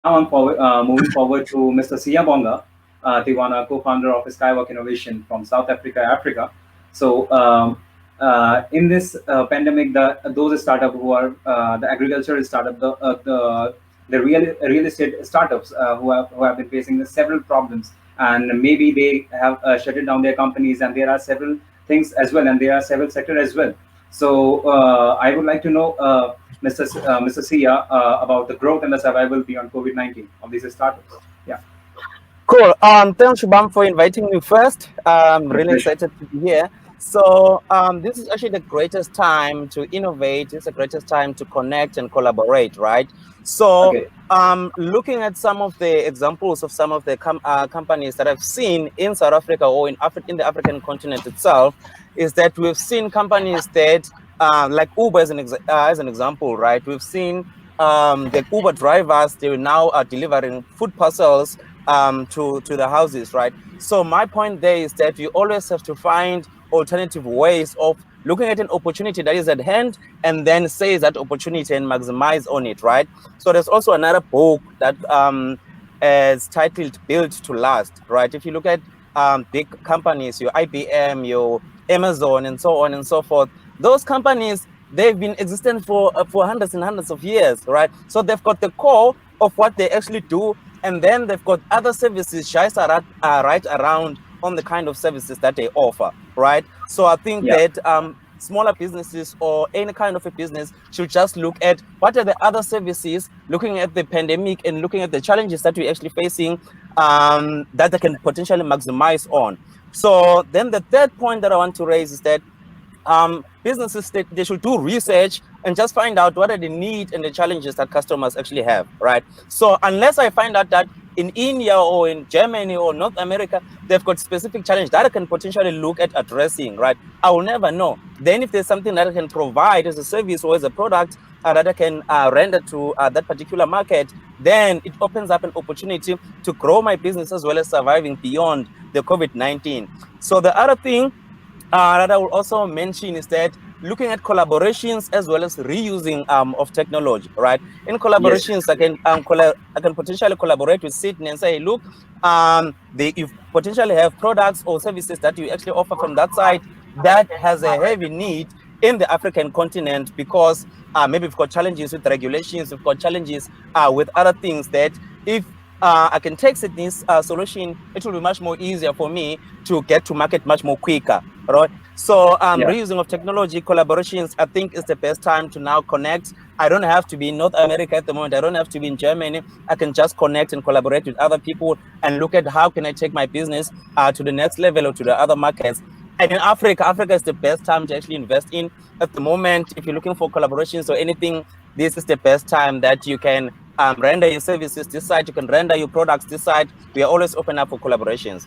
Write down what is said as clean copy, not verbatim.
Now I'm moving forward to Mr. Siyabonga Tiwana, co-founder of Skywalk Innovation from South Africa, Africa. So in this pandemic, those startup who are the agricultural startup, the real estate startups who have been facing several problems, and maybe they have shut it down their companies, and there are several things as well, and there are several sectors as well. So I would like to know, Mr. Sia, about the growth and the survival beyond COVID-19 of these startups. Yeah, Cool. Thanks, Shubham, for inviting me first. I'm my really pleasure. excited to be here. So, this is actually the greatest time to innovate. It's the greatest time to connect and collaborate, right? So, Okay. looking at some of the examples of some of the companies that I've seen in South Africa or in the African continent itself, is that we've seen companies that, like Uber as an example, right? We've seen the Uber drivers, they now are delivering food parcels to the houses, right? So my point there is that you always have to find alternative ways of looking at an opportunity that is at hand and then seize that opportunity and maximize on it, right? So there's also another book that is titled Built to Last, right? If you look at big companies, your IBM, your Amazon, and so on and so forth, those companies, they've been existent for hundreds and hundreds of years, right? So they've got the core of what they actually do, and then they've got other services right around on the kind of services that they offer, right? So I think Yeah. that smaller businesses or any kind of a business should just look at what are the other services, looking at the pandemic and looking at the challenges that we're actually facing, that they can potentially maximize on. So then the third point that I want to raise is that businesses, they should do research and just find out what are the needs and the challenges that customers actually have, right? So unless I find out that in India or in Germany or North America, they've got specific challenge that I can potentially look at addressing, right? I will never know. Then if there's something that I can provide as a service or as a product that I can render to that particular market, then it opens up an opportunity to grow my business as well as surviving beyond the COVID-19. So the other thing that I will also mention is that looking at collaborations as well as reusing of technology, right? In Yes. collaborations, I can potentially collaborate with Sydney and say, look, you potentially have products or services that you actually offer from that side that has a heavy need in the African continent because maybe we've got challenges with regulations, we've got challenges with other things that if I can take Sydney's solution, it will be much more easier for me to get to market much more quicker, right? So Yeah. reusing of technology, collaborations, I think is the best time to now connect. I don't have to be in North America at the moment. I don't have to be in Germany. I can just connect and collaborate with other people and look at how can I take my business to the next level or to the other markets. And in Africa, Africa is the best time to actually invest in. At the moment, if you're looking for collaborations or anything, this is the best time that you can render your services this side, you can render your products this side. We are always open up for collaborations.